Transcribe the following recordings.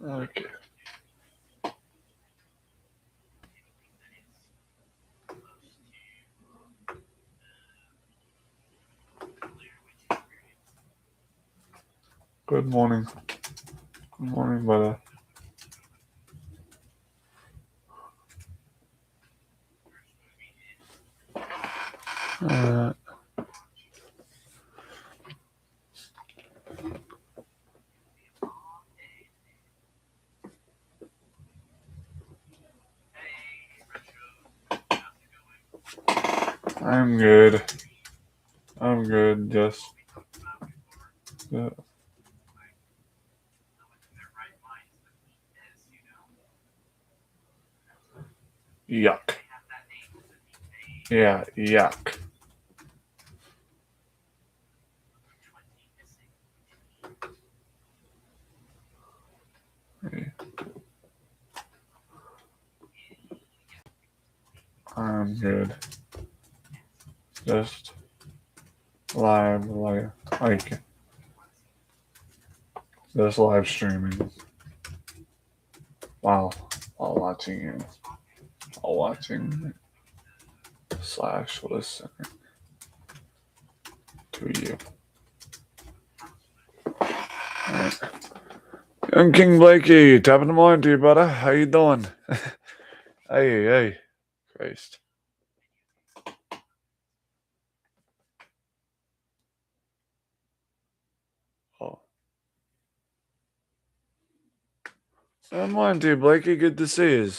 Okay. Good morning. Good morning, brother. Uh, I'm good. I'm good. Just yuck. Yeah, yuck. I'm good. Just like just live streaming while watching slash listening to you. Alright. Young King Blakey, top of the morning to you, brother. How you doing? Hey, Christ. Oh. Good morning to you, Blakey. Good to see you.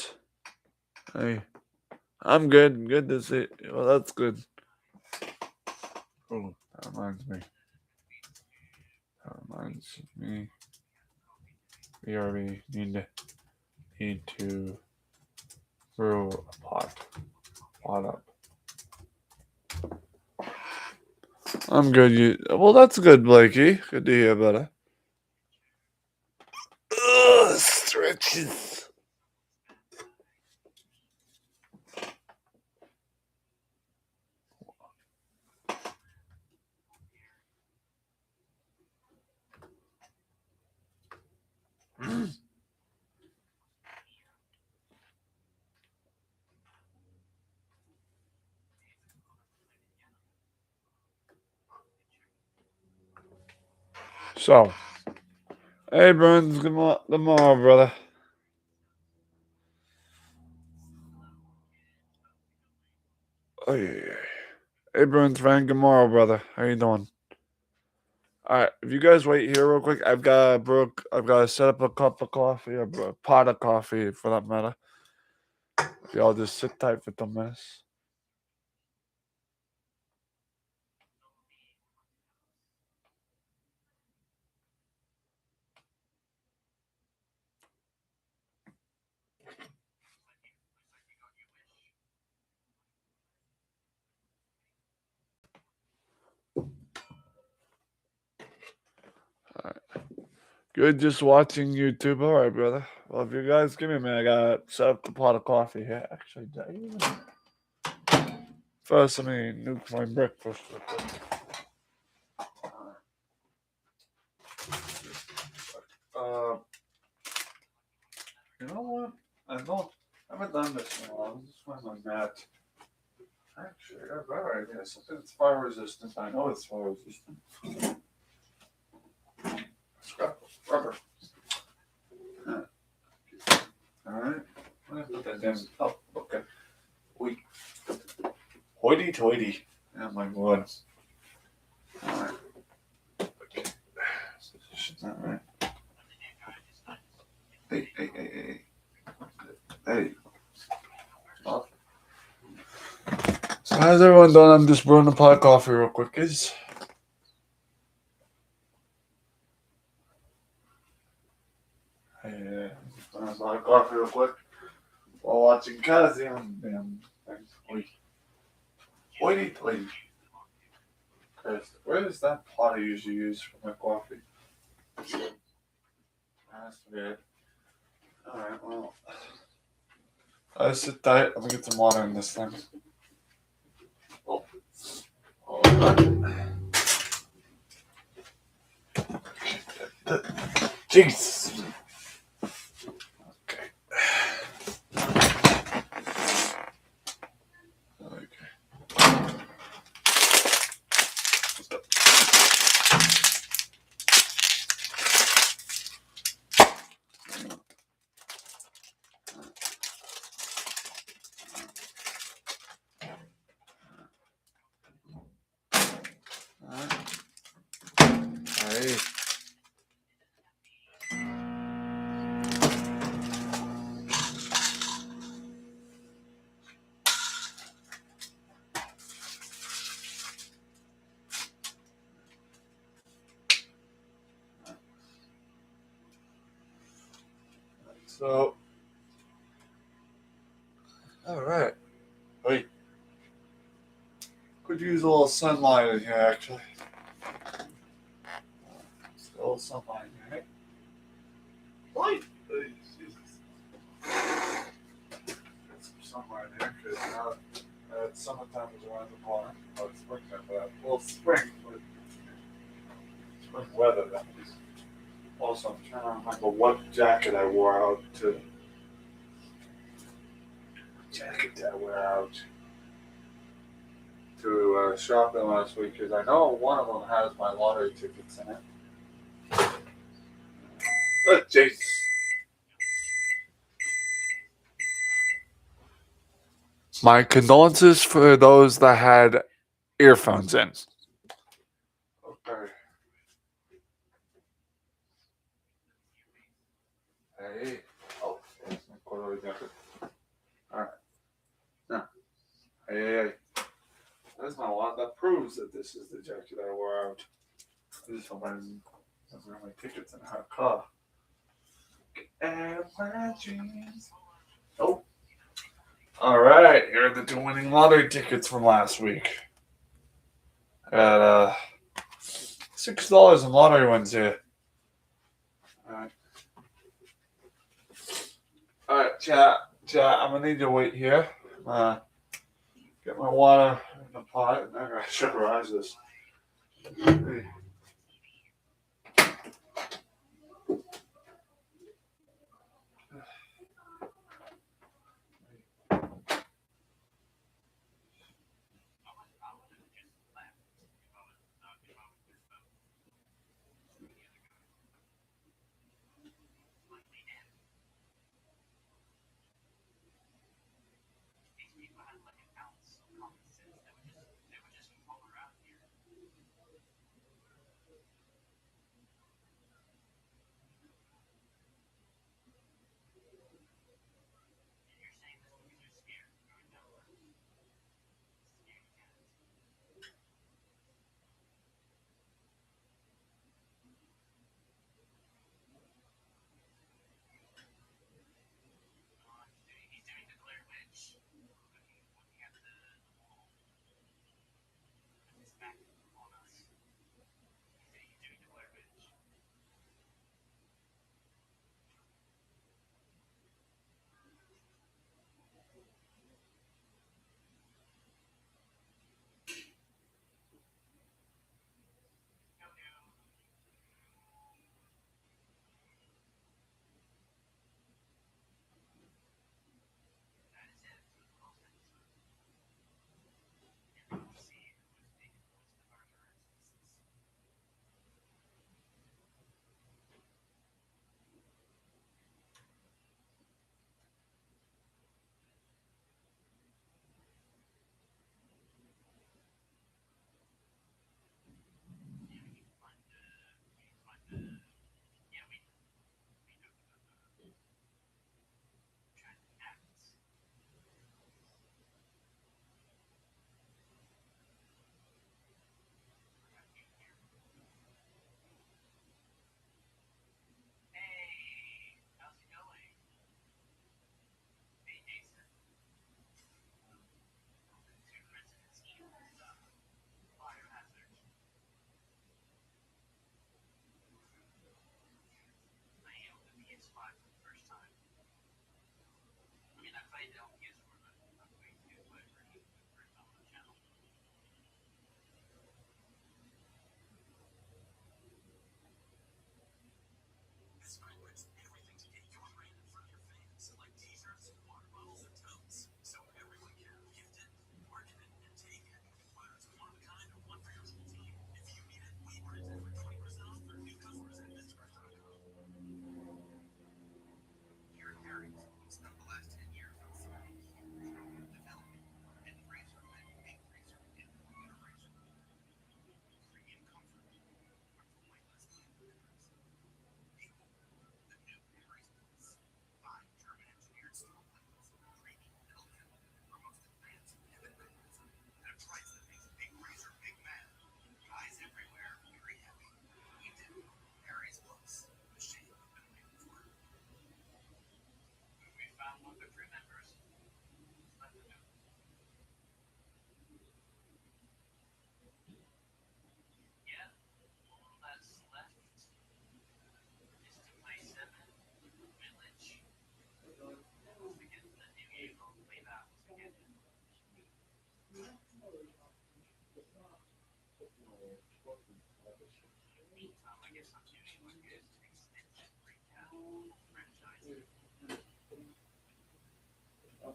Hey. I'm good. Good to see you. Well, that's good. Oh, that reminds me. We already need to brew a pot up. I'm good. Well, that's good, Blakey. Good to hear, brother. Ugh, stretches. So, hey, Burns. Good morning, brother. Oh yeah. Hey, Burns, fan. Good morning, brother. How you doing? All right. If you guys wait here real quick, I've got to set up a cup of coffee or a pot of coffee for that matter. If y'all just sit tight for 2 minutes. Good, just watching YouTube. All right, brother. Well, if you guys give me a minute, I gotta set up the pot of coffee here. Actually, first, let me nuke my breakfast real quick. You know what? I haven't done this in a while. This is my mat. Actually, I have a better idea. Something that's fire resistant. I know it's fire resistant. Scrap rubber. Alright. I'm gonna put that down. Oh, okay. Wait. Hoity toity. Oh my god. Alright. Okay. Position that right. Hey. Oh. So how's everyone doing? I'm just brewing a pot of coffee real quick, guys. Hey, brewing a pot of coffee real quick while watching Kazi on damn things. Hoity toity. Where is that pot I usually use for my coffee? That's weird. Alright, well. I sit tight. I'm gonna get some water in this thing. Oh. Jeez. So, all right. Wait, could use a little sunlight in here, actually. A little sunlight in here. Light. Jesus. Get some sunlight in here because now summertime is around the corner. Oh, it's springtime, but well, spring, but spring weather. That is. Also, I'm trying to remember what jacket I wore out to. Jacket that I wore out to shopping last week because I know one of them has my lottery tickets in it. Oh, Jesus. My condolences for those that had earphones in. Okay. Hey. Oh, that's my corduroy jacket. Alright. Now, hey. That's my wallet. That proves that this is the jacket I wore out. This is somebody doesn't have my tickets in her car. And my dreams. Oh. Alright, here are the two winning lottery tickets from last week. Got $6 in lottery wins here. Alright. Alright, chat. I'm gonna need you to wait here. Get my water in the pot and I gotta sugarize this.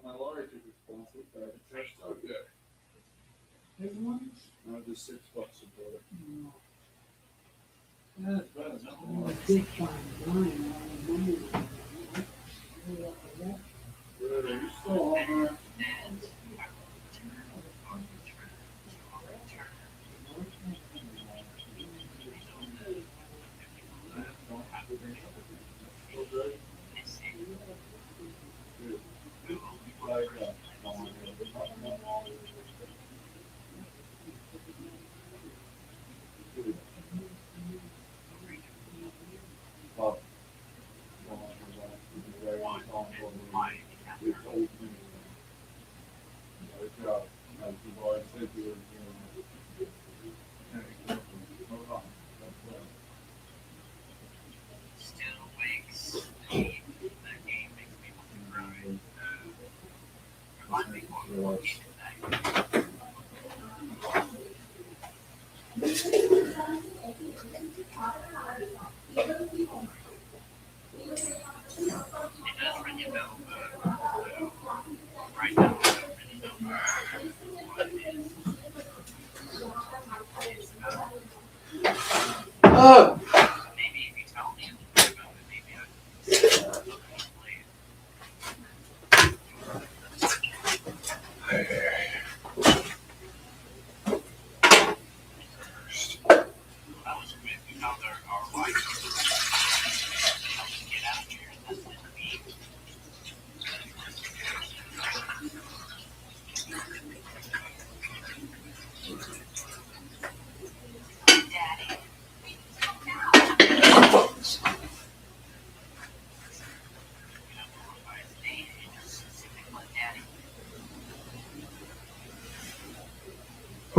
my lawyer took responsible for it. So, yeah. His ones? No, just $6 a quarter. Yeah, it's better. I did find mine. Really, you still on there?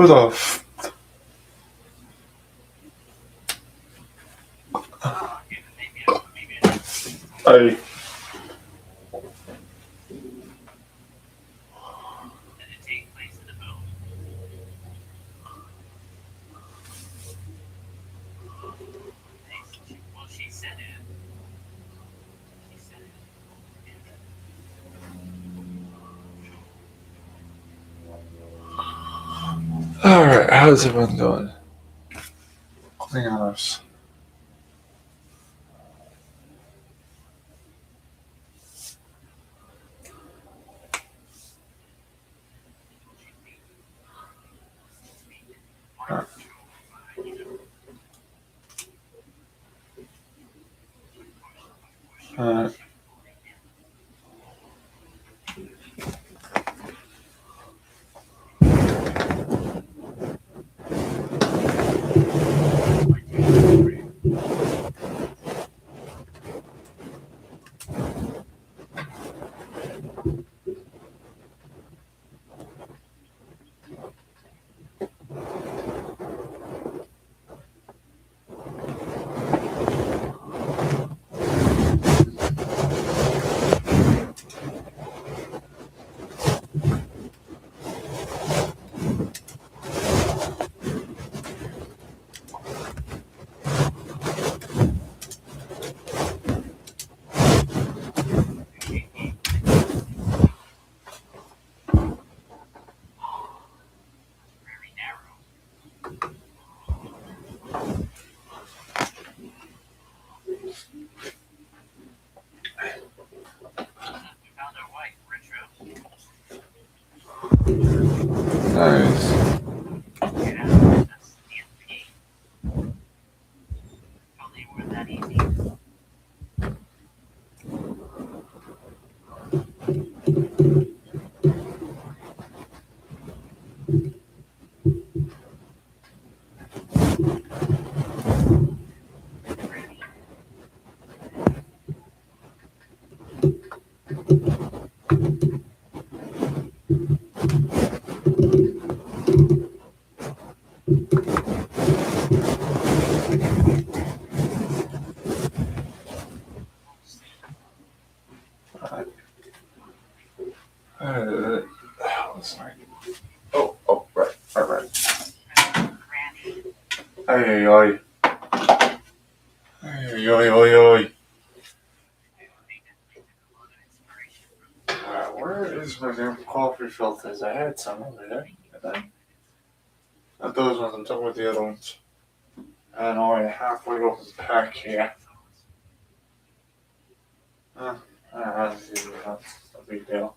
Who the Hey. Alright, how's everyone doing? Clean house. Alright. Nice. Alright. What's my... right. Ay, ay, ay. Ay, ay, ay, ay. Where These are my new coffee filters. I had some over there, didn't I? Not those ones, I'm talking about the other ones. And already halfway open the pack here. That's no big deal.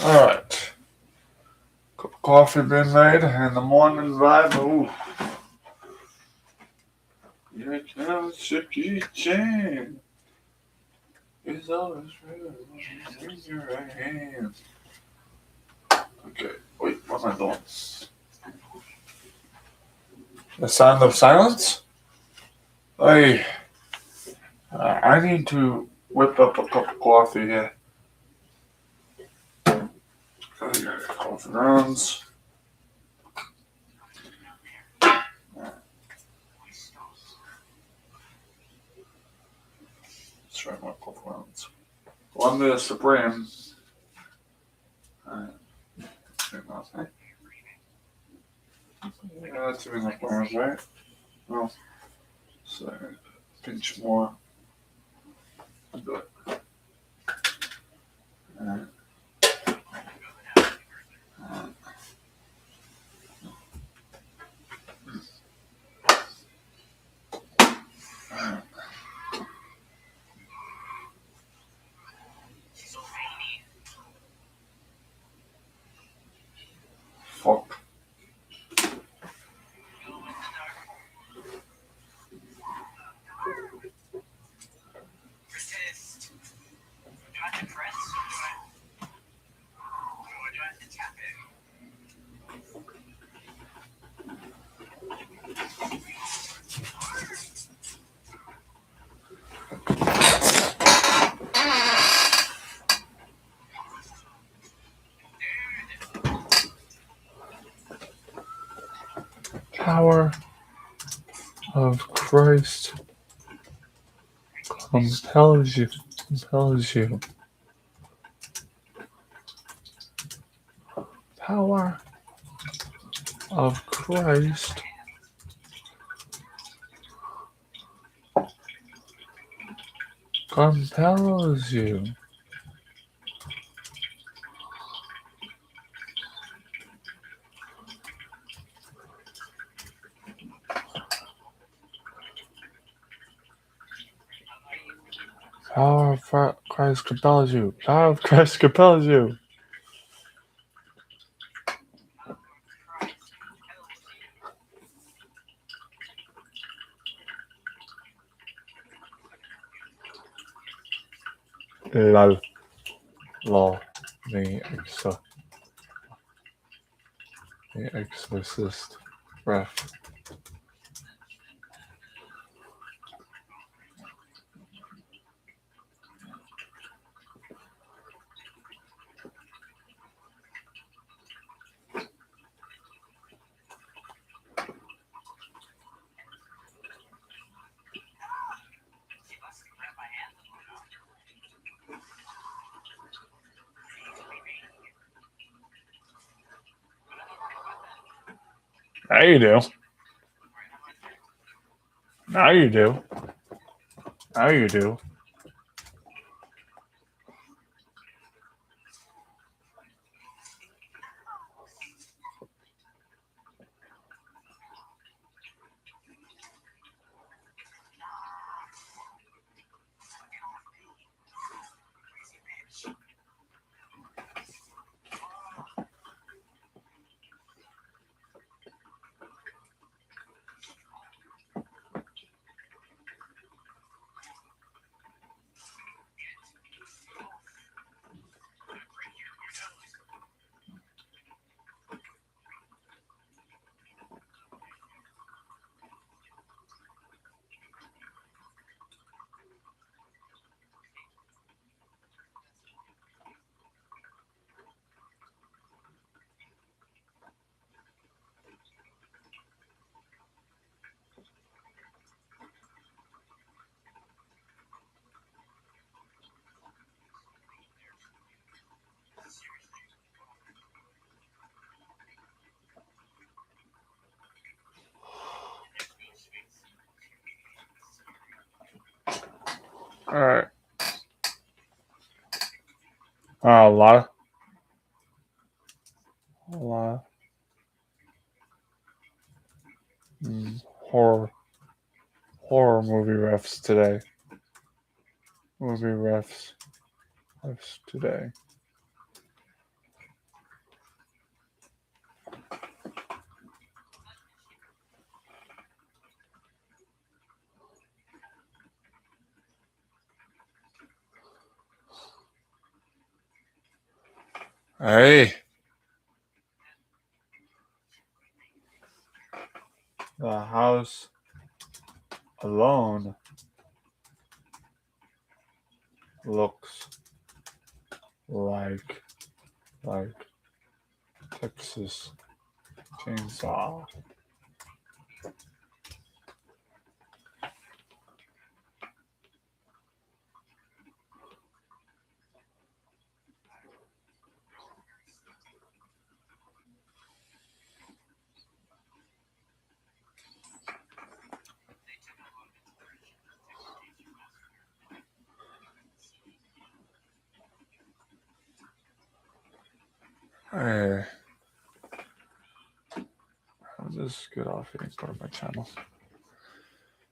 Alright. Cup of coffee been made and the morning vibe. Ooh. You can't shake chain. It's always real. Raise your right hand. Okay, wait, what am I doing? The sound of silence? Hey, I need to whip up a cup of coffee here. Coffee grounds. Let's try my coffee grounds. One minute Supreme. Yeah, that's even enough grounds, right? Well, so pinch more. I'll do it. Fuck. Power of Christ compels you. Compels you. Power of Christ compels you. Power of Christ compels you. Power of Christ compels you. Lol. Lol. The exorcist. Ref. Now you do. Now you do. Now you do. All right. A lot, a lot. Horror, horror movie refs today. Movie refs today. Hey, the house alone looks like like Texas Chainsaw. Hey, I'll just get off here and go to my channel.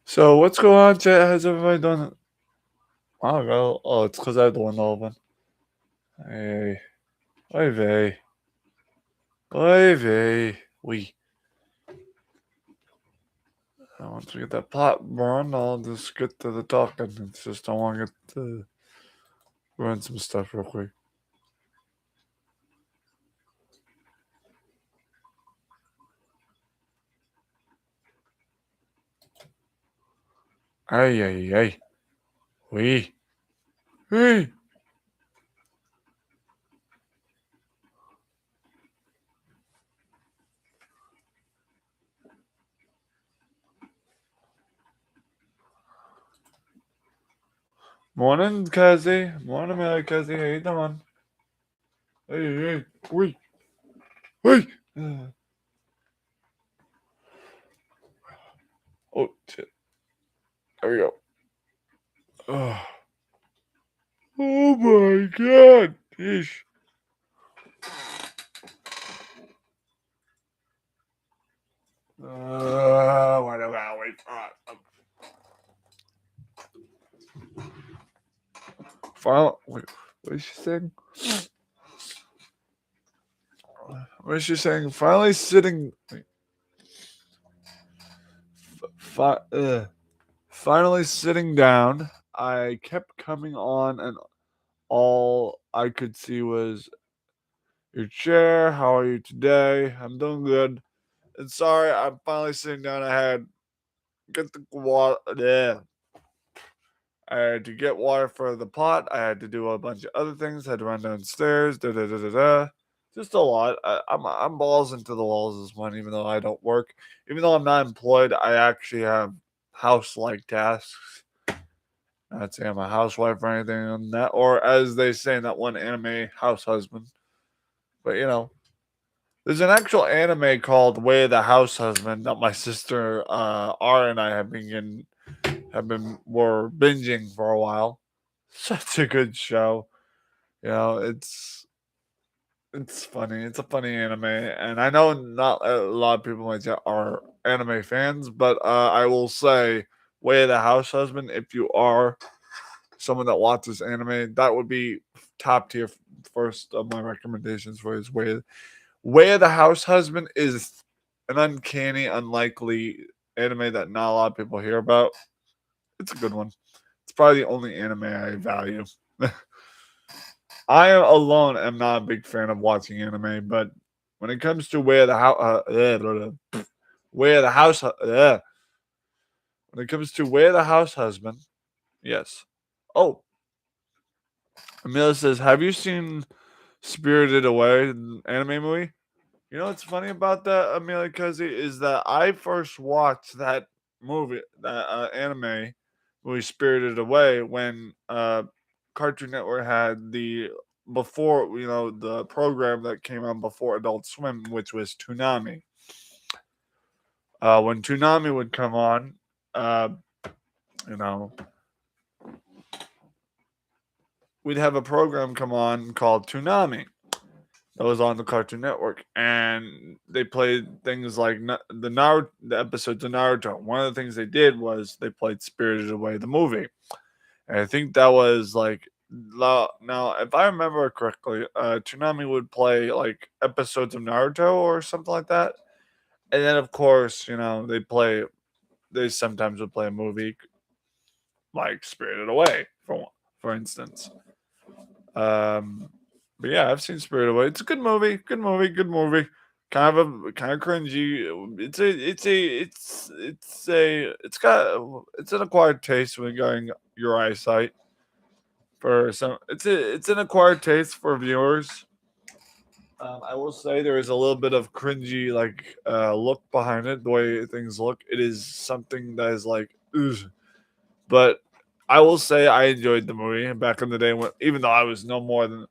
So what's going on, chat? How's everybody doing? I don't know. Oh, it's because I have the window open. Hey, oi vey, oi vey. We. Once we get that pot burned, I'll just get to the talking. It's just I want to get to run some stuff real quick. Ay, ay, ay. We. Hey. Morning, Kazi. Morning, Mary Kazi. How you doing? Hey, hey. We. Hey. Oh, shit. There we go. Oh, oh my God. Ish. Why do I wait for wait, what is she saying? What is she saying? Finally sitting. Finally sitting down. I kept coming on, and all I could see was your chair. How are you today? I'm doing good. And sorry, I'm finally sitting down. I had get the water. Yeah. I had to get water for the pot. I had to do a bunch of other things. Had to run downstairs. Da da da da da. Just a lot. I'm balls into the walls this one, even though I don't work. Even though I'm not employed, I actually have house-like tasks. Not say I'm a housewife or anything on that, or as they say in that one anime, house husband. But there's an actual anime called Way of the House Husband that my sister R and I were binging for a while. Such a good show. It's funny. It's a funny anime, and I know not a lot of people might say are anime fans, but I will say Way of the House Husband. If you are someone that watches anime, that would be top tier. First of my recommendations for his Way of the House Husband is an uncanny, unlikely anime that not a lot of people hear about. It's a good one. It's probably the only anime I value. I alone am not a big fan of watching anime, but when it comes to Way of the House, when it comes to Way of the House Husband, yes. Oh, Amelia says, "Have you seen Spirited Away, the anime movie?" You know what's funny about that, Amelia Cuzzy, is that I first watched that movie, that anime movie, Spirited Away, when Cartoon Network had the program that came on before Adult Swim, which was Toonami. When Toonami would come on, uh, you know, we'd have a program come on called Toonami that was on the Cartoon Network, and they played things like the episodes of Naruto. One of the things they did was they played Spirited Away, the movie, and I think that was like now, if I remember correctly, Toonami would play like episodes of Naruto or something like that, and then of course, they sometimes would play a movie like Spirited Away, for instance. Um, but yeah, I've seen Spirited Away. It's a good movie. Good movie. Good movie. Kind of cringy. It's an acquired taste regarding your eyesight. For some, it's an acquired taste for viewers. I will say there is a little bit of cringy look behind it. The way things look, it is something that is like, ugh. But I will say I enjoyed the movie back in the day when, even though I was no more than,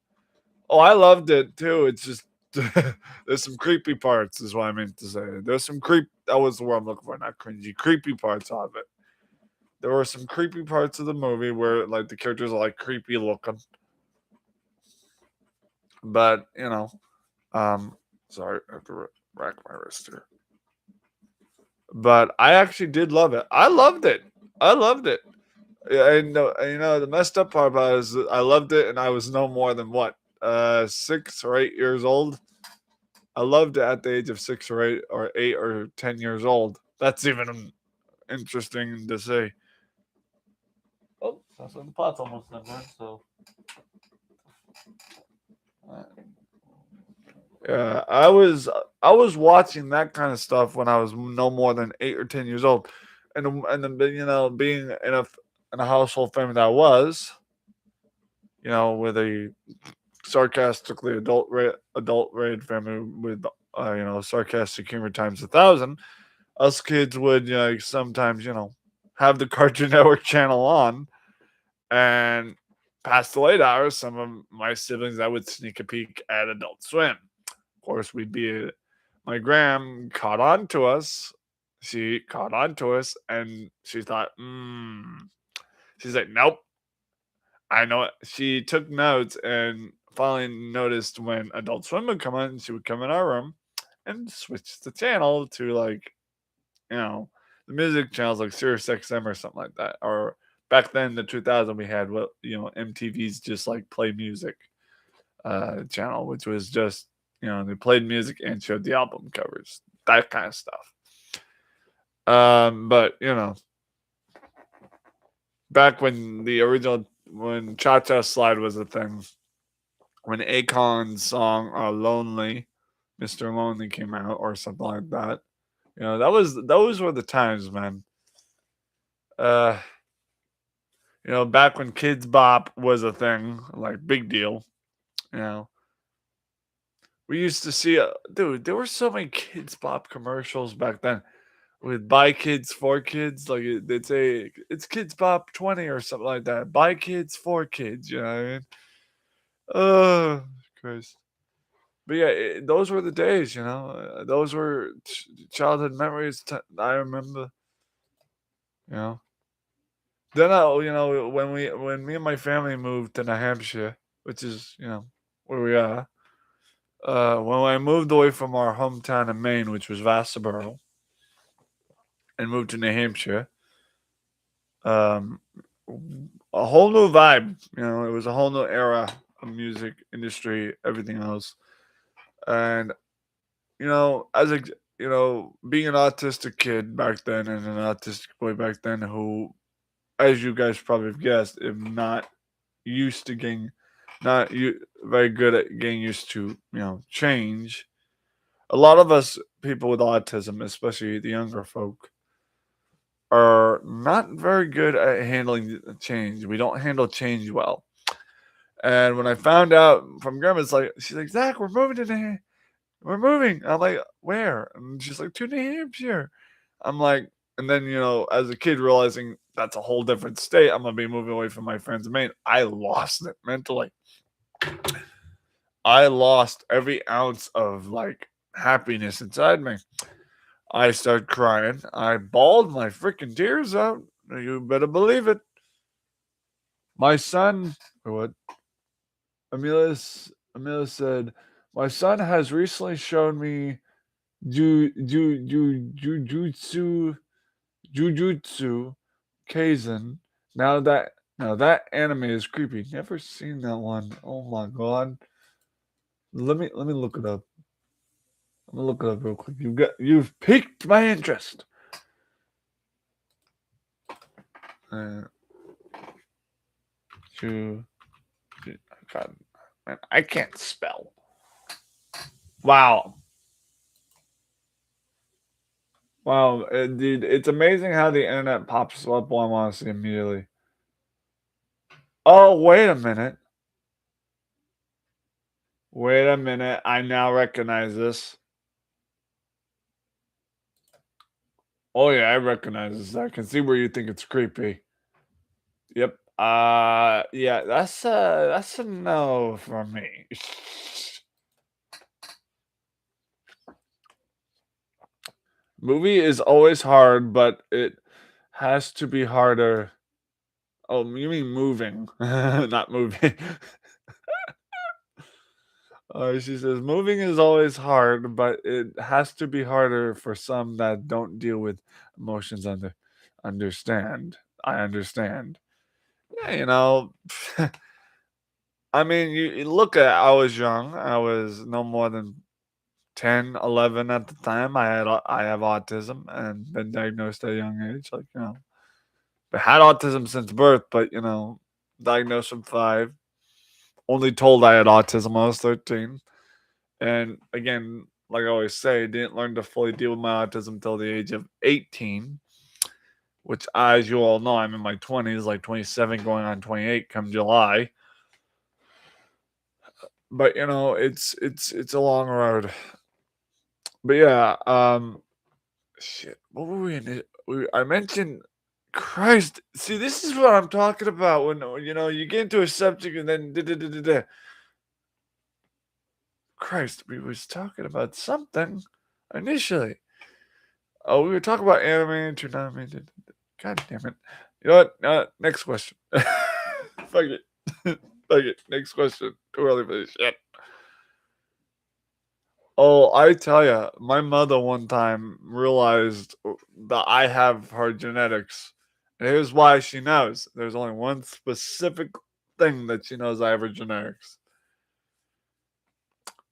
oh, I loved it too. It's just there's some creepy parts, is what I meant to say. There's some creep. That was the word I'm looking for, not cringy. Creepy parts of it. There were some creepy parts of the movie where like the characters are like creepy looking, but um, sorry, I have to rack my wrist here. But I actually did love it. I loved it. I loved it. Yeah, the messed up part about it is that I loved it, and I was no more than what, 6 or 8 years old. I loved it at the age of 6 or 8 or 10 years old. That's even interesting to say. Oh, so the pot's almost done, man. So, uh, yeah, I was watching that kind of stuff when I was no more than 8 or 10 years old, and then being in a household family that I was, with a sarcastically adult rated family with sarcastic humor times 1,000. Us kids would sometimes have the Cartoon Network channel on, and past the late hours, some of my siblings I would sneak a peek at Adult Swim. Of course, my gram caught on to us. She caught on to us, and she thought, she's like, nope, I know it. She took notes and finally noticed when Adult Swim would come on, she would come in our room and switch the channel to you know, the music channels like Sirius XM or something like that. Or back then, the 2000, we had MTV's just like play music channel, which was just they played music and showed the album covers, that kind of stuff. But back when Cha Cha Slide was a thing, when Akon's song "Lonely," Mr. Lonely came out or something like that. Those were the times, man. Uh, back when Kids Bop was a thing, like big deal. You know, we used to see, dude. There were so many Kids Bop commercials back then with "Buy Kids for Kids." Like they'd say, "It's Kids Bop 20" or something like that. Buy kids for kids. You know what I mean? Oh, Christ. But yeah, those were the days. Those were childhood memories. I remember. You know. Then when me and my family moved to New Hampshire, which is where we are. When I moved away from our hometown in Maine, which was Vassaboro, and moved to New Hampshire, um, a whole new vibe. It was a whole new era of music industry, everything else, and as a being an autistic kid back then and an autistic boy back then, who, as you guys probably have guessed, if not used to getting, not you very good at getting used to change. A lot of us people with autism, especially the younger folk, are not very good at handling change. We don't handle change well. And when I found out from grandma, she's like, Zach, we're moving. I'm like, where? And she's like, to New Hampshire. I'm like, and then as a kid realizing that's a whole different state, I'm gonna be moving away from my friends in Maine. I lost it mentally. I lost every ounce of happiness inside me. I started crying. I bawled my freaking tears out. You better believe it. My son, what? Amelia said, "My son has recently shown me Jujutsu Jujutsu Kaisen. Now that anime is creepy. Never seen that one. Oh my god. Let me look it up. I'm gonna look it up real quick. You've piqued my interest. Uh, Ju, God, man, I can't spell. Wow, wow, dude, it's amazing how the internet pops up what I want to see immediately. Oh, wait a minute. Wait a minute. I now recognize this. Oh yeah, I recognize this. I can see where you think it's creepy. Yep. Yeah, that's a no for me. Movie is always hard, but it has to be harder. Oh, you mean moving, not moving. She says moving is always hard, but it has to be harder for some that don't deal with emotions understand. I understand. Yeah, I mean, you look at I was young. I was no more than 10, 11 at the time. I have autism and been diagnosed at a young age. I had autism since birth, but diagnosed from 5. Only told I had autism when I was 13. And again, like I always say, didn't learn to fully deal with my autism until the age of 18, which, as you all know, I'm in my 20s, like 27 going on 28 come July. But it's a long road. But yeah, shit. What were we in it? I mentioned Christ. See, this is what I'm talking about when you get into a subject and then Christ, we was talking about something initially. Oh, we were talking about anime, tournament. God damn it. You know what? Next question. Fuck it. Fuck it. Next question. Too early for this shit. Oh, I tell ya, my mother one time realized that I have her genetics. And here's why she knows. There's only one specific thing that she knows I have her genetics.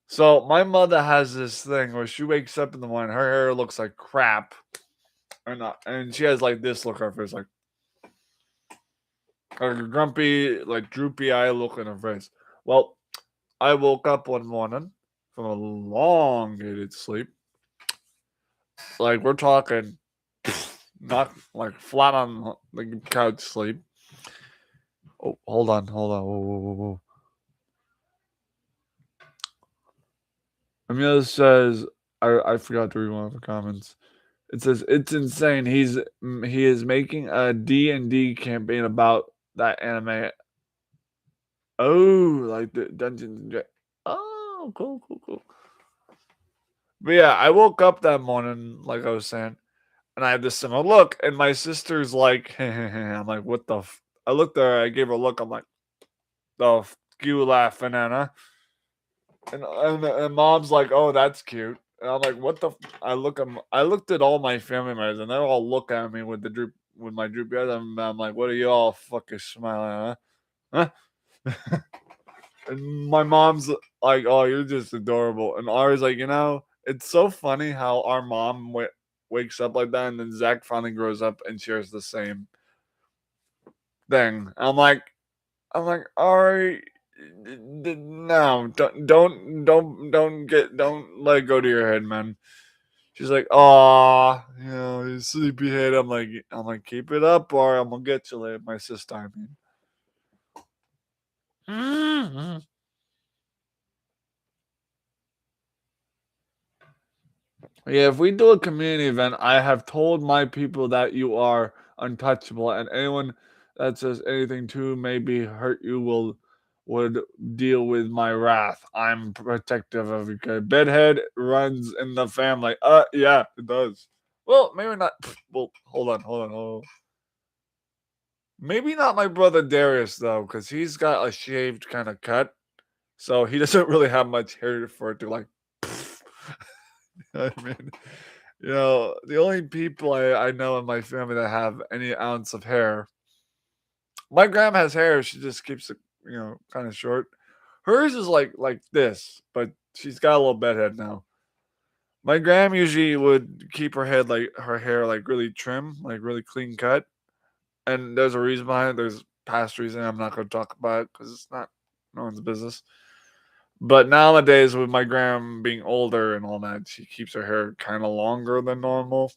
So my mother has this thing where she wakes up in the morning, her hair looks like crap, and she has like this look on her face, like a grumpy, like droopy eye look on her face. Well, I woke up one morning from a elongated sleep, like we're talking, not like flat on the couch sleep. Oh, hold on, whoa. Amelia says, I forgot to read one of the comments. It says it's insane. He is making a D&D campaign about that anime. Oh, like the Dungeons and Dragons. Oh, cool. But yeah, I woke up that morning, like I was saying, and I had this similar look, and my sister's like, I'm like, what the? I looked at her, I gave her a look. I'm like, the you laughing, Anna? And mom's like, oh, that's cute. And I'm like, what the? I looked at all my family members, and they're all looking at me with my droopy eyes. I'm like, what are you all fucking smiling at? Huh? And my mom's like, oh, you're just adorable. And Ari's like, it's so funny how our mom wakes up like that, and then Zach finally grows up and shares the same thing. I'm like, Ari, no, don't let it go to your head, man. She's like, "Aw, you sleepyhead." I'm like, keep it up, or I'm gonna get you later, my sister. I mean, Mhm. Yeah, if we do a community event, I have told my people that you are untouchable, and anyone that says anything to maybe hurt you would deal with my wrath. I'm protective of you. Okay? Bedhead runs in the family. Yeah, it does. Well, maybe not. Well, hold on. Maybe not my brother Darius though, because he's got a shaved kind of cut. So he doesn't really have much hair for it to like. I mean, the only people I know in my family that have any ounce of hair. My grandma has hair. She just keeps it, kind of short. Hers is like this, but she's got a little bedhead now. My grandma usually would keep her hair like really trim, like really clean cut. And there's a reason behind it. There's past reason I'm not going to talk about because it's not no one's business. But nowadays, with my grandma being older and all that, she keeps her hair kind of longer than normal,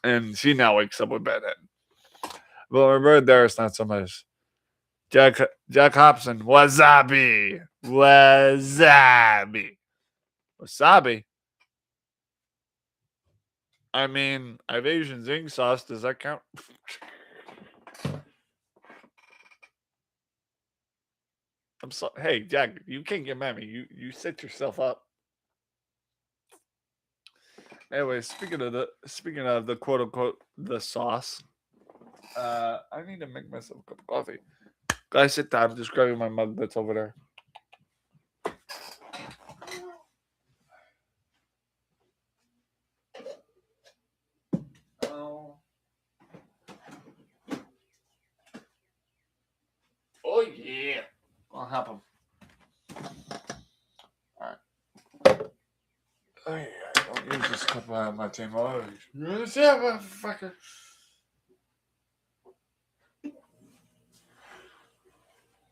and she now wakes up with bedhead. But my brother Darius, not so much. Jack Hobson, wasabi, wasabi, wasabi. I mean, I have Asian zing sauce. Does that count? I'm so. Hey, Jack, you can't get mad at me. You set yourself up. Anyway, speaking of the quote unquote the sauce, I need to make myself a cup of coffee. Guys, sit down. I'm just grabbing my mug that's over there. Oh, oh yeah. I'll help him. All right. Oh yeah. Don't use this cup out of my team. Oh, you understand, motherfucker?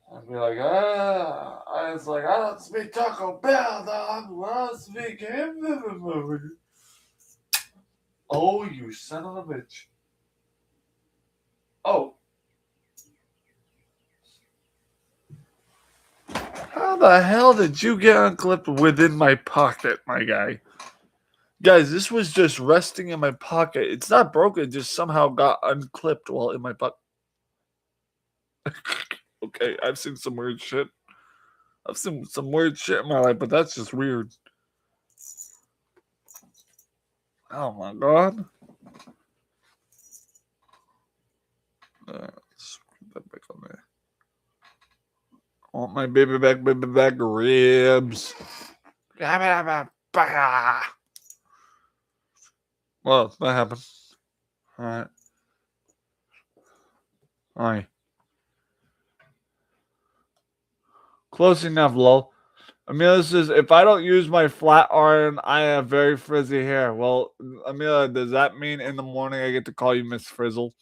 I'd be like, I was like, I don't speak Taco Bell, dog. I don't speak him. Oh, you son of a bitch. Oh. How the hell did you get unclipped within my pocket, my guy? Guys, this was just resting in my pocket. It's not broken, it just somehow got unclipped while in my pocket. Okay, I've seen some weird shit. I've seen some weird shit in my life, but that's just weird. Oh my god. Let's put that back on there. I want my baby back ribs. Well, that happened. Alright. Alright. Close enough, lol. Amelia says, if I don't use my flat iron, I have very frizzy hair. Well, Amelia, does that mean in the morning I get to call you Miss Frizzle?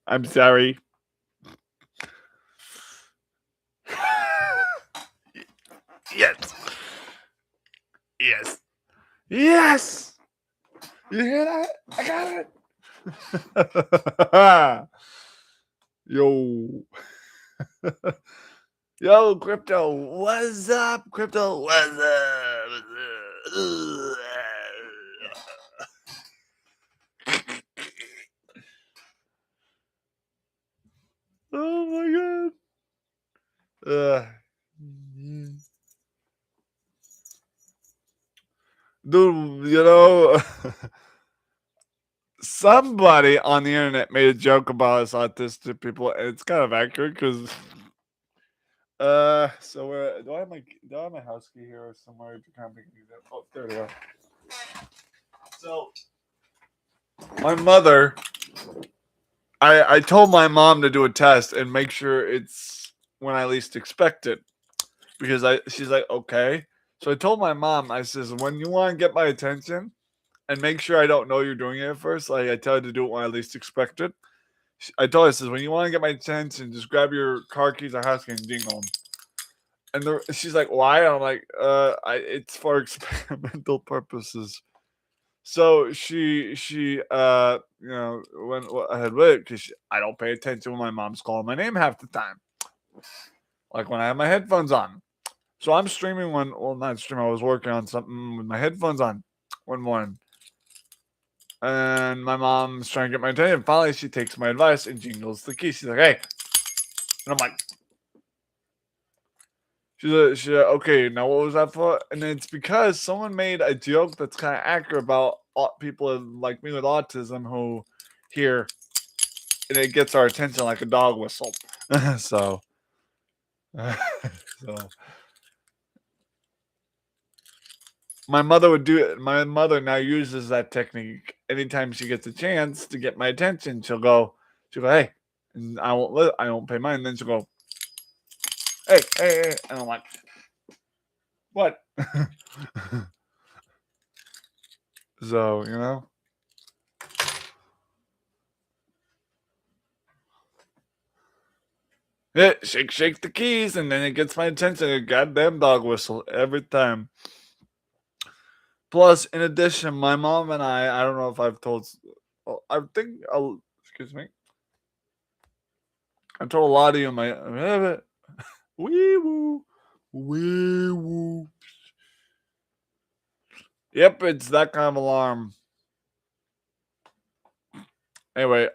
I'm sorry. Yes. Yes. Yes. You hear that? I got it. Yo. Yo, Crypto. What's up, Crypto? What's up? Oh my god. Dude, somebody on the internet made a joke about us autistic people, and it's kind of accurate because so do I have my house key here or somewhere? If you kind of oh, there we go. So my mother, I told my mom to do a test and make sure it's when I least expect it, because she's like, okay. So I told my mom, I says, when you want to get my attention and make sure I don't know you're doing it at first, like I tell you to do it when I least expect it. I told her, I says, when you want to get my attention, just grab your car keys or house key and jingle them. And she's like, why? I'm like, it's for experimental purposes. So she went ahead with it because I don't pay attention when my mom's calling my name half the time. Like when I have my headphones on. So I'm streaming not streaming, I was working on something with my headphones on one morning. And my mom's trying to get my attention. Finally, she takes my advice and jingles the key. She's like, hey. And I'm like, she's like, okay, now what was that for? And it's because someone made a joke that's kind of accurate about people like me with autism who hear and it gets our attention like a dog whistle. so, so my mother would do it. My mother now uses that technique anytime she gets a chance to get my attention. She'll go, hey, and I won't pay mine. Then she'll go, hey, hey, hey, and I'm like, what? So yeah, shake, shake the keys, and then it gets my attention. A goddamn dog whistle every time. Plus, in addition, my mom and I don't know if I've told, I think, excuse me, I told a lot of you my, wee woo, wee woo. Yep, it's that kind of alarm. Anyway,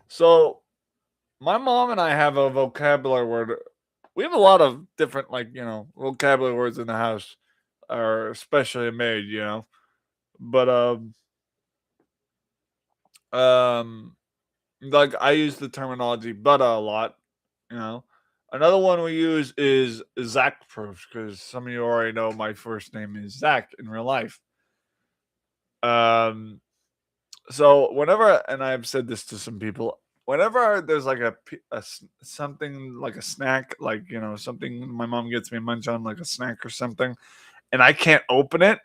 so my mom and I have a vocabulary word. We have a lot of different, like, vocabulary words in the house, are especially made, But, um, like, I use the terminology "but" a lot, you know? Another one we use is Zach proof because some of you already know my first name is Zach in real life. Um, so whenever, and I've said this to some people, whenever there's like something like a snack, like, something my mom gets me a munch on, like a snack or something, and I can't open it,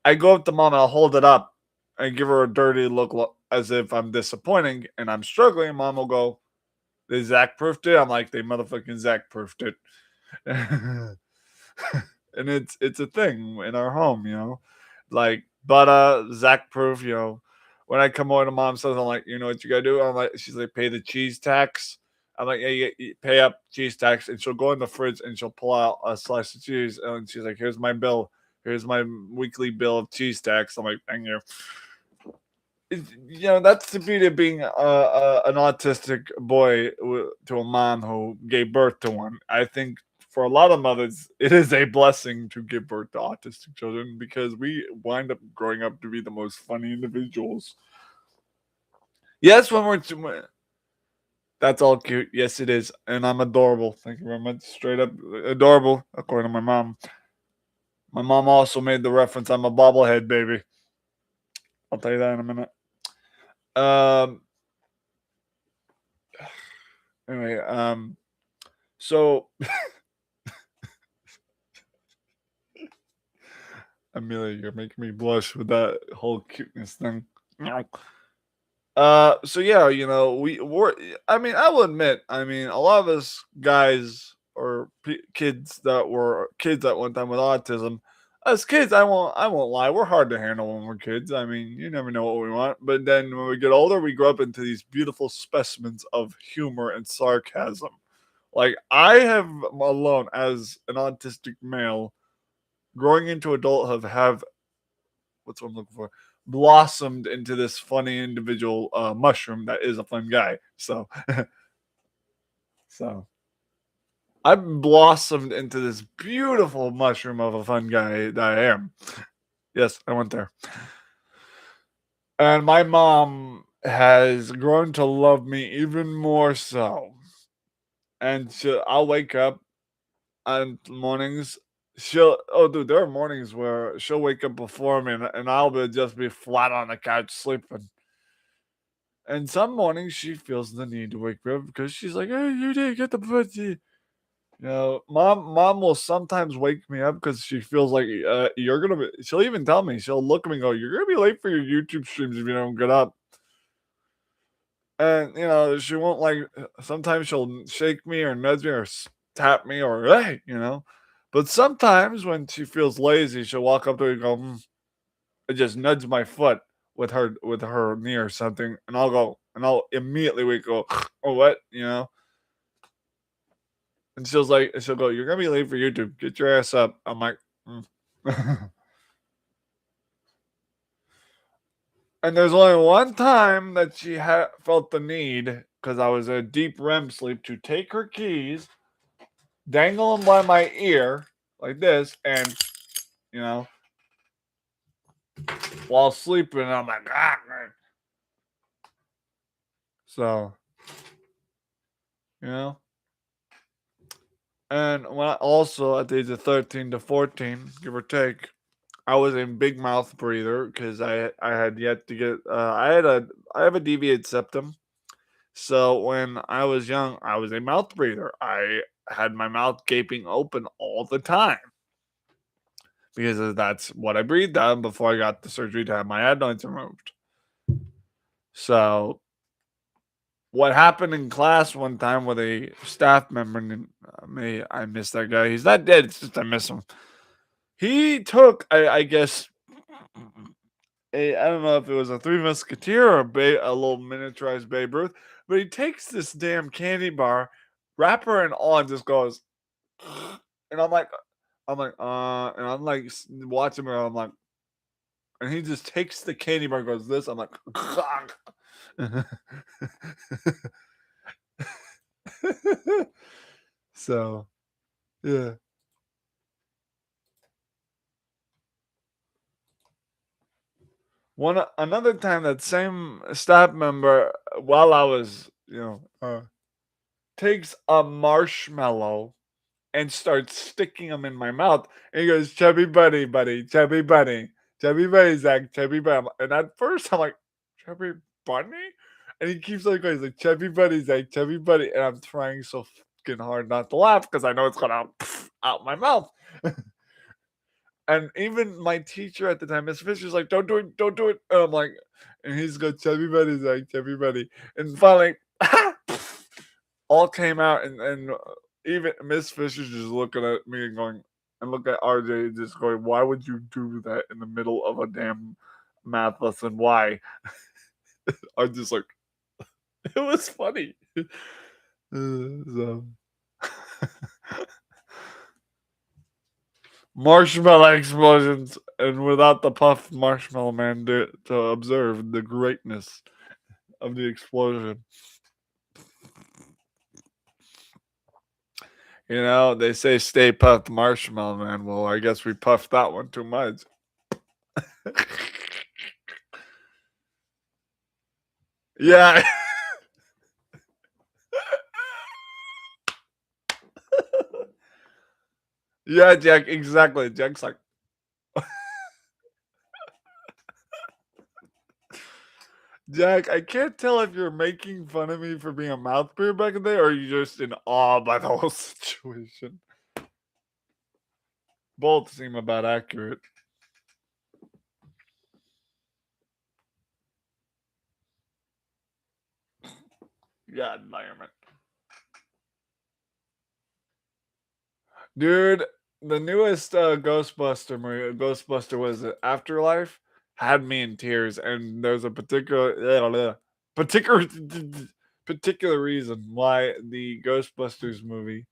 I go up to mom and I'll hold it up and give her a dirty look as if I'm disappointing and I'm struggling. Mom will go, "They Zach proofed it." I'm like, "They motherfucking Zach proofed it," and it's a thing in our home, like, but Zach proof, When I come over to mom says, I'm like, you know what you gotta do? I'm like, she's like, pay the cheese tax. I'm like, yeah, you pay up cheese tax, and she'll go in the fridge and she'll pull out a slice of cheese, and she's like, here's my bill. Here's my weekly bill of cheese tax. I'm like, thank you. That's the beauty of being an autistic boy to a mom who gave birth to one. I think for a lot of mothers, it is a blessing to give birth to autistic children because we wind up growing up to be the most funny individuals. Yes, that's all cute. Yes, it is, and I'm adorable. Thank you very much. Straight up adorable, according to my mom. My mom also made the reference, I'm a bobblehead baby. I'll tell you that in a minute. Um. Anyway, so Amelia, you're making me blush with that whole cuteness thing. So yeah, I mean, I will admit, I mean, a lot of us guys or kids that were kids at one time with autism, as kids, I won't lie, we're hard to handle when we're kids. I mean, you never know what we want, but then when we get older, we grow up into these beautiful specimens of humor and sarcasm. Like I have alone as an autistic male growing into adulthood have what's what I'm looking for blossomed into this funny individual mushroom that is a fun guy. So I've blossomed into this beautiful mushroom of a fun guy that I am. Yes, I went there. And my mom has grown to love me even more so. And I'll wake up on mornings. Oh, dude, there are mornings where she'll wake up before me and I'll just be flat on the couch sleeping. And some mornings she feels the need to wake me up because she's like, "Hey, you did get the budgie." Mom will sometimes wake me up because she feels like you're gonna be. She'll even tell me. She'll look at me and go, "You're gonna be late for your YouTube streams if you don't get up." And she won't like. Sometimes she'll shake me or nudge me or tap me or hey. But sometimes when she feels lazy, she'll walk up to me and go, and just nudge my foot with her knee or something, and I'll immediately go, oh what, and she'll go, you're gonna be late for YouTube. Get your ass up. I'm like, mm. And there's only one time that she felt the need because I was in a deep REM sleep to take her keys, dangle them by my ear like this, and you know while sleeping, I'm like, man. So, you know. And when I also at the age of 13 to 14, give or take, I was a big mouth breather because I had yet to get I have a deviated septum. So when I was young, I was a mouth breather. I had my mouth gaping open all the time because that's what I breathed on before I got the surgery to have my adenoids removed. So what happened in class one time with a staff member, and me, I miss that guy. He's not dead. It's just I miss him. He took, I guess, I don't know if it was a Three Musketeer or a little miniaturized Babe Ruth, but he takes this damn candy bar, wrapper and all, and just goes, and and I'm like watching him, and I'm like, and he just takes the candy bar, and goes this, I'm like, so yeah. One another time that same staff member, while I was, takes a marshmallow and starts sticking them in my mouth. And he goes, "Chubby buddy, buddy, chubby buddy, Zach, chubby buddy." And at first, I'm like, "Chubby bunny," and he keeps like going, he's like, "Chubby buddy, Zach, chubby buddy," and I'm trying so fucking hard not to laugh because I know it's gonna out my mouth. And even my teacher at the time, Miss Fisher's like, "Don't do it, don't do it." And I'm like, and he's going, "Chubby buddy, Zach, chubby buddy," and finally, all came out, and even Miss Fisher's just looking at me and going, and look at RJ just going, "Why would you do that in the middle of a damn math lesson? Why?" I'm just like, it was funny. So. Marshmallow explosions, and without the puff marshmallow man to observe the greatness of the explosion. You know, they say stay puffed marshmallow man. Well, I guess we puffed that one too much. Yeah. Yeah, Jack, exactly. Jack's like, Jack, I can't tell if you're making fun of me for being a mouth breather back in the day or you're just in awe by the whole situation. Both seem about accurate. Yeah, environment. Dude, the newest Ghostbuster movie, Ghostbuster was it Afterlife, had me in tears, and there's a particular particular reason why the Ghostbusters movie,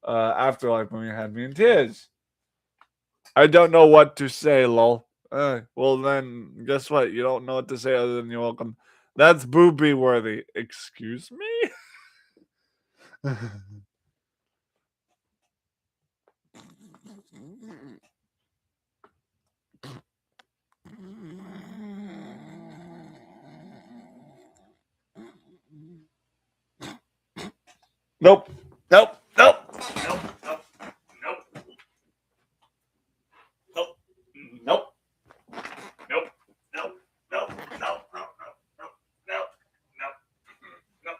Afterlife movie, had me in tears. I don't know what to say, lol. Well then, guess what? You don't know what to say other than you're welcome. That's booby worthy. Excuse me? Nope. Nope. Nope. Nope. Nope. Nope. Nope. Nope. Nope. Nope. Nope. Nope. Nope. Nope. Nope. Nope.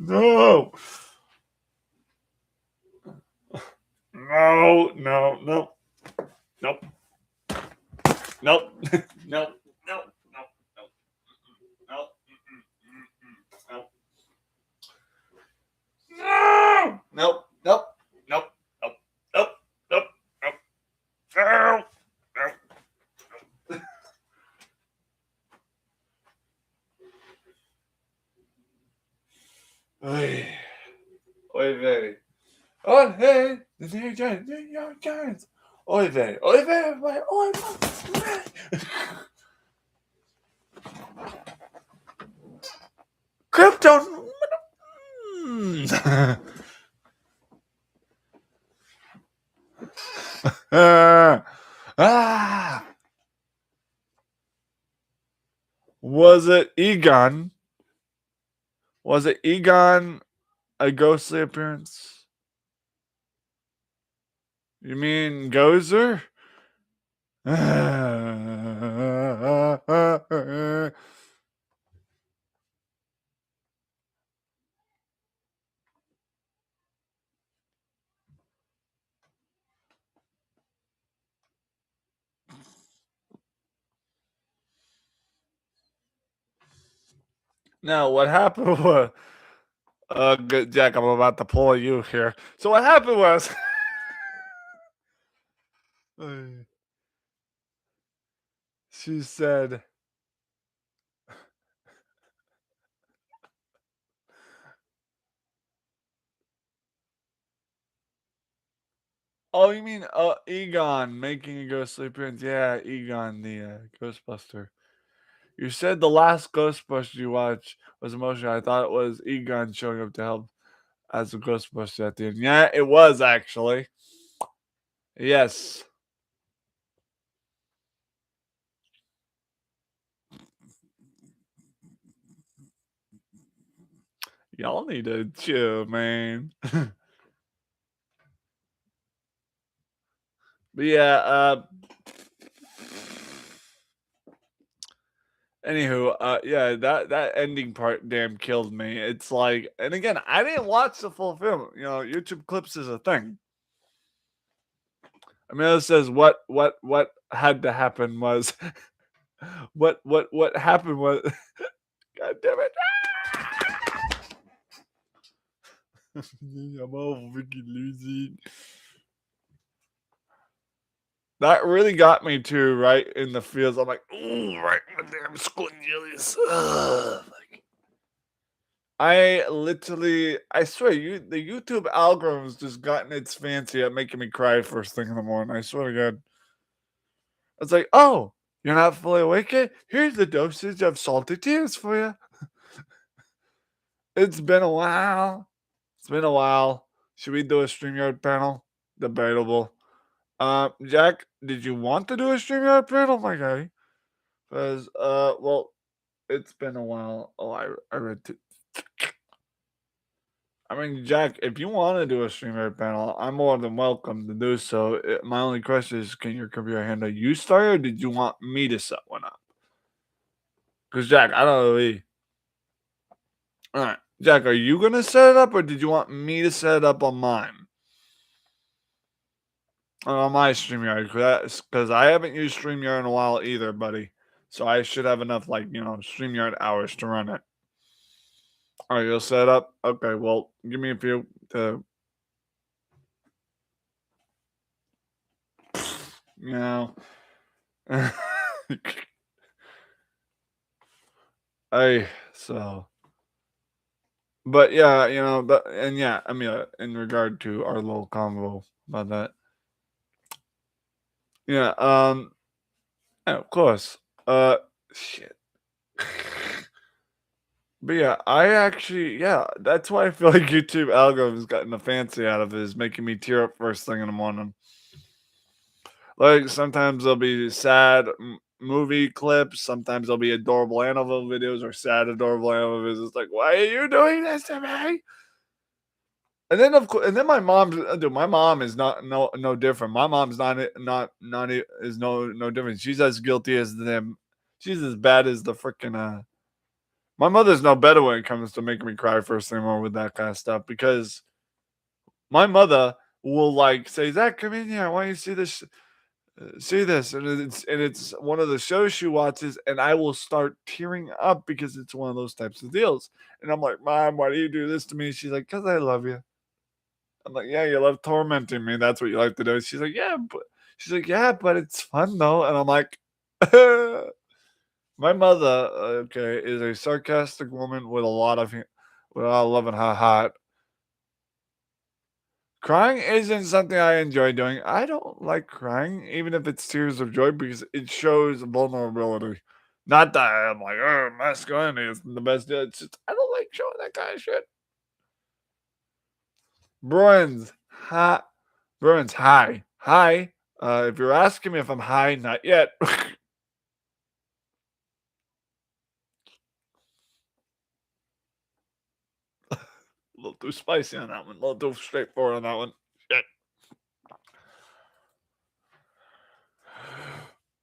Nope. No. No. No. No. Nope. Nope. Nope. Nope. Nope. Nope. Nope. Nope. No. Nope. Nope. Nope. Nope. Nope. Nope. Nope. No. Oy. Oy vey. Oh, hey. The New York Giants. New York Giants. Oy vey. Oy vey. Oy vey. Krypton. Ah. Was it Egon? Was it Egon a ghostly appearance? You mean Gozer? Now, what happened was, good, Jack, I'm about to pull you here. So what happened was, she said, "Oh, you mean Egon making a ghostly appearance? Yeah, Egon, the Ghostbuster. You said the last Ghostbuster you watched was emotional. I thought it was Egon showing up to help as a Ghostbuster at the end. Yeah, it was actually. Yes, y'all need to chill, man." But yeah, anywho, yeah, that ending part damn killed me. It's like, and again, I didn't watch the full film. You know, YouTube clips is a thing. I mean, it says what had to happen was what happened was. God damn it! I'm all freaking losing. That really got me too, right in the feels. I'm like, ooh, right in the damn squinchilies. Like, I literally, I swear, the YouTube algorithm's just gotten its fancy at making me cry first thing in the morning. I swear to God. It's like, oh, you're not fully awake yet? Here's the dosage of salty tears for you. It's been a while. It's been a while. Should we do a StreamYard panel? Debatable. Jack, did you want to do a StreamYard panel, my guy? Because, well, it's been a while. Oh, I read too. I mean, Jack, if you want to do a StreamYard panel, I'm more than welcome to do so. My only question is, can your computer handle you start, or did you want me to set one up? Because, Jack, I don't really. All right. Jack, are you going to set it up, or did you want me to set it up on mine? On my StreamYard, because I haven't used StreamYard in a while either, buddy. So I should have enough, like, StreamYard hours to run it. All right, you'll set up? Okay, well, give me a few to, you know. I, so, but yeah, but, and yeah, I mean, in regard to our little convo about that, yeah, yeah, of course, shit. But yeah, I actually, yeah, that's why I feel like YouTube algorithm's gotten the fancy out of it, is making me tear up first thing in the morning. Like sometimes there'll be sad movie clips, sometimes there'll be adorable animal videos or sad adorable animal videos. It's like, why are you doing this to me? And then of course, and then my mom's dude, my mom is not no different. My mom's is no different. She's as guilty as them. She's as bad as the freaking my mother's no better when it comes to making me cry first thing more with that kind of stuff, because my mother will like say, Zach, come in here. I want you to see this. And it's one of the shows she watches, and I will start tearing up because it's one of those types of deals. And I'm like, Mom, why do you do this to me? She's like, because I love you. I'm like, yeah, you love tormenting me. That's what you like to do. She's like, yeah, but it's fun though. And I'm like, my mother, okay, is a sarcastic woman with a lot of love in her heart. Crying isn't something I enjoy doing. I don't like crying, even if it's tears of joy, because it shows vulnerability. Not that I'm like, oh, masculinity is the best. It's just, I don't like showing that kind of shit. Bruins, hi. Bruins, hi. Hi. If you're asking me if I'm high, not yet. little too spicy on that one. A little too straightforward on that one. Shit.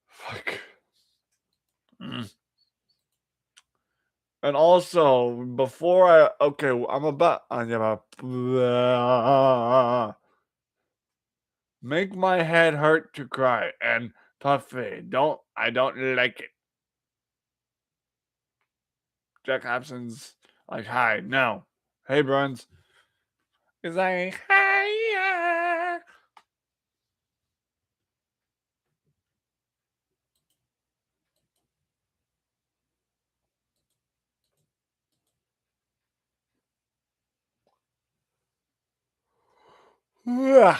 Fuck. Mm. And also, before I'm about make my head hurt to cry and Puffy. I don't like it. Jack Hobson's like, hi, no. Hey, Bruns. He's like, hi. Ugh.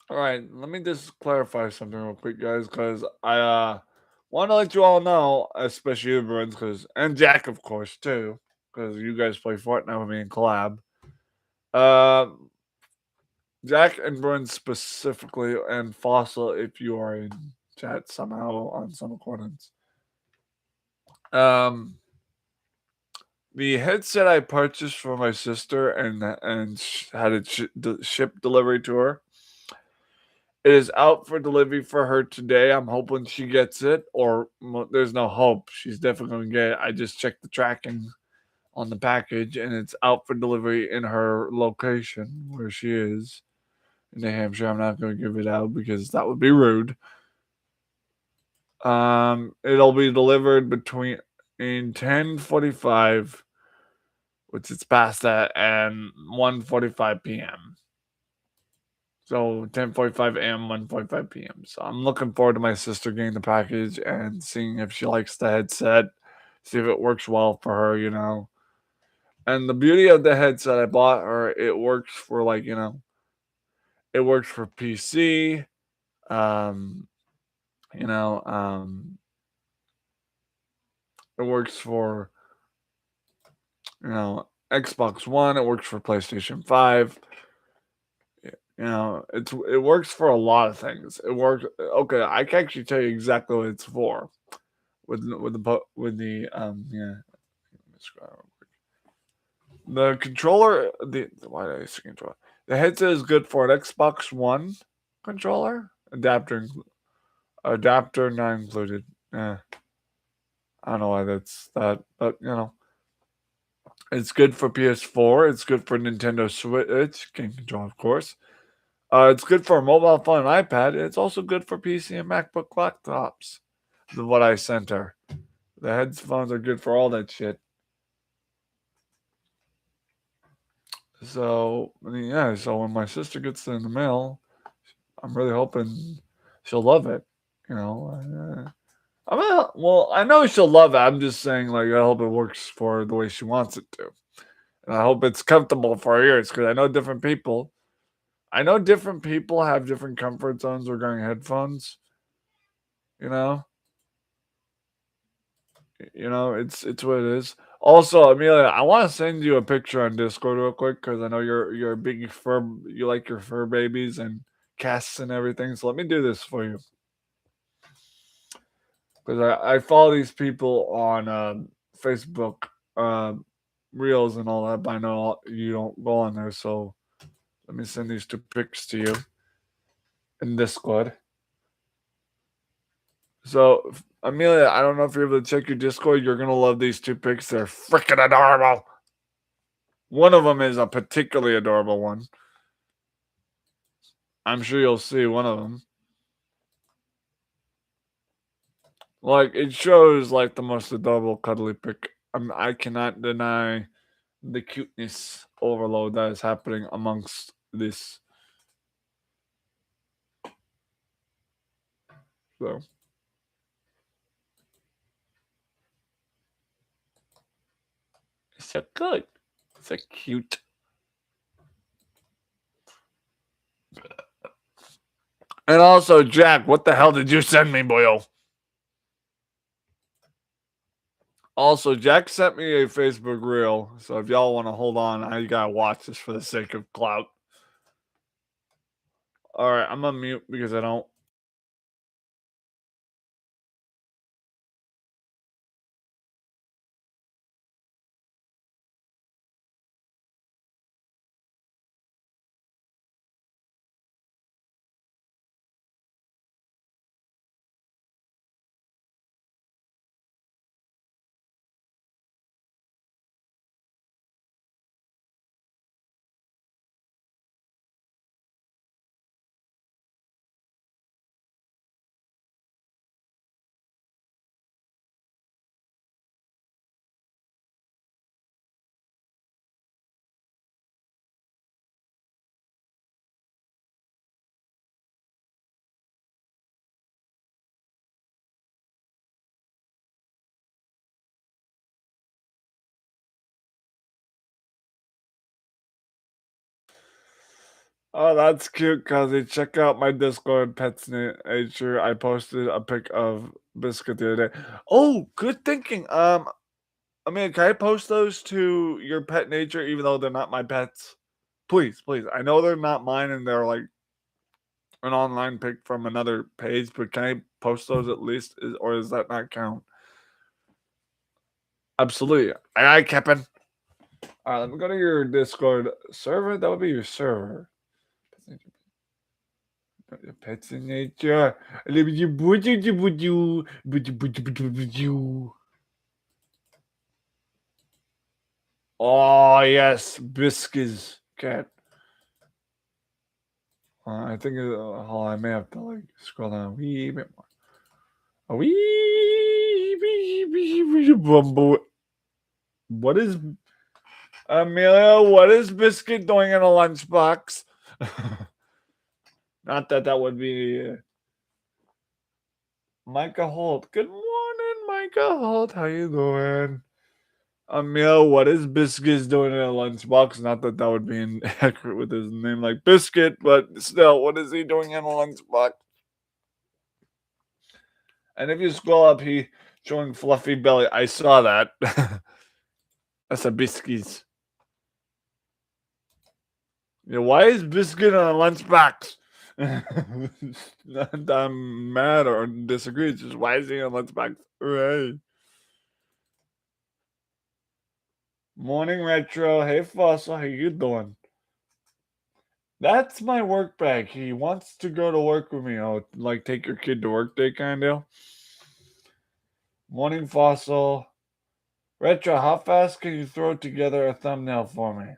All right, let me just clarify something real quick, guys, because I want to let you all know, especially you, Bruns, and Jack, of course, too, because you guys play Fortnite with me in collab. Uh, Jack and Bruns specifically, and Fossil, if you are in chat somehow on some accordance. Um, the headset I purchased for my sister had it shipped delivery to her. It is out for delivery for her today. I'm hoping she gets it, or there's no hope. She's definitely going to get it. I just checked the tracking on the package, and it's out for delivery in her location where she is in New Hampshire. I'm not going to give it out because that would be rude. It'll be delivered between in 10:45, which is past that, and 1:45 p.m. So 10:45 a.m., 1:45 p.m. So I'm looking forward to my sister getting the package and seeing if she likes the headset, see if it works well for her, you know. And the beauty of the headset I bought her, it works for it works for PC, um, you know, it works for Xbox One, it works for PlayStation 5. It works for a lot of things. It works okay, I can actually tell you exactly what it's for. Let me scroll real quick. The controller, the why did I say controller? The headset is good for an Xbox One controller. Adapter not included. I don't know why that's that, but it's good for PS4. It's good for Nintendo Switch game control, of course. It's good for a mobile phone and iPad. It's also good for PC and MacBook laptops. What I sent her. The headphones are good for all that shit. So yeah, so when my sister gets it in the mail, I'm really hoping she'll love it. I know she'll love it. I'm just saying, like, I hope it works for her the way she wants it to, and I hope it's comfortable for her ears because I know different people. I know different people have different comfort zones regarding headphones. You know, it's what it is. Also, Amelia, I want to send you a picture on Discord real quick because I know you're a big fur. You like your fur babies and casts and everything. So let me do this for you because I follow these people on Facebook Reels and all that. But I know you don't go on there, so let me send these two pics to you in Discord. So, Amelia, I don't know if you're able to check your Discord. You're gonna love these two pics. They're freaking adorable. One of them is a particularly adorable one. I'm sure you'll see one of them. Like it shows like the most adorable cuddly pic. I cannot deny the cuteness overload that is happening amongst this. So it's so good. It's so cute. And also, Jack, what the hell did you send me, boyo? Also, Jack sent me a Facebook reel, so if y'all want to hold on, I gotta watch this for the sake of clout. All right, I'm on mute because I don't Oh, that's cute, Cuzzy. Check out my Discord pets nature. I posted a pic of Biscuit the other day. Oh, good thinking. I mean, can I post those to your pet nature even though they're not my pets? Please, please. I know they're not mine and they're like an online pic from another page, but can I post those at least? Or does that not count? Absolutely. I Kevin. All right, let me go to your Discord server. That would be your server. Pets in nature. Oh yes, Biscuits cat. I think I may have to like scroll down a wee bit more. A wee bumble. What is Amelia? What is Biscuit doing in a lunchbox? Not that that would be Micah Holt. Good morning, Micah Holt. How you doing? Emil, what is Biscuit doing in a lunchbox? Not that that would be inaccurate with his name like Biscuit, but still, what is he doing in a lunchbox? And if you scroll up, he showing fluffy belly. I saw that. That's a Biscuits. Yeah, why is Biscuit in a lunchbox? Not that I'm mad or disagree. It's just why is he in a lunchbox? Right. Morning retro. Hey Fossil, how you doing? That's my work bag. He wants to go to work with me. Oh, like take your kid to work day kind of deal. Morning Fossil. Retro, how fast can you throw together a thumbnail for me?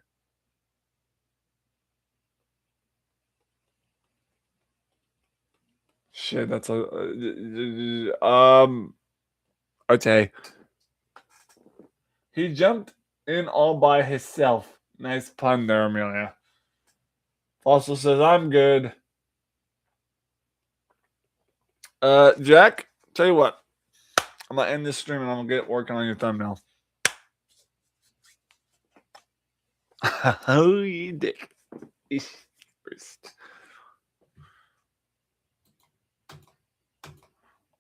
Shit, that's a okay. He jumped in all by himself. Nice pun there, Amelia. Fossil says I'm good. Jack, tell you what. I'm gonna end this stream and I'm gonna get working on your thumbnail. Oh, you dick.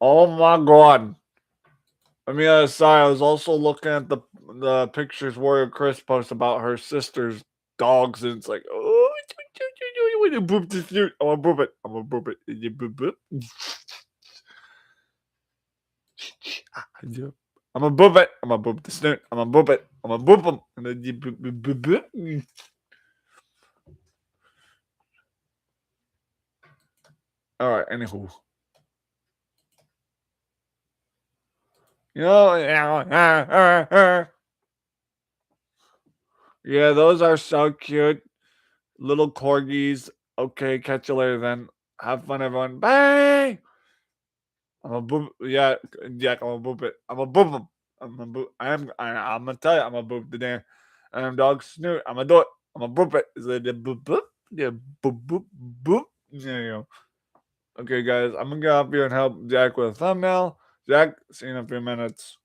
Oh my god. I mean, sorry, I was also looking at the pictures Warrior Chris posts about her sister's dogs, and it's like, oh, when you boop this dude, I'm gonna boop it. I'm gonna boop it. You boop boop. I'm gonna boop it. I'm gonna boop the snoot. I'm gonna boop it. I'm gonna boop him. And then you boop, boop, boop, boop. All right. Anywho, you know, yeah, those are so cute. Little corgis. Okay, catch you later then. Have fun, everyone. Bye. I'm a boop. Yeah, Jack. I'm a boop it. I'm a boop him. I'm a boop. I'm gonna tell you. I'm a boop the damn. Dog snoot. I'm a do it. I'm a boop it. Is it a boop boop? Yeah, boop boop boop. There you go. Okay, guys. I'm gonna get up here and help Jack with a thumbnail. Jack, see you in a few minutes.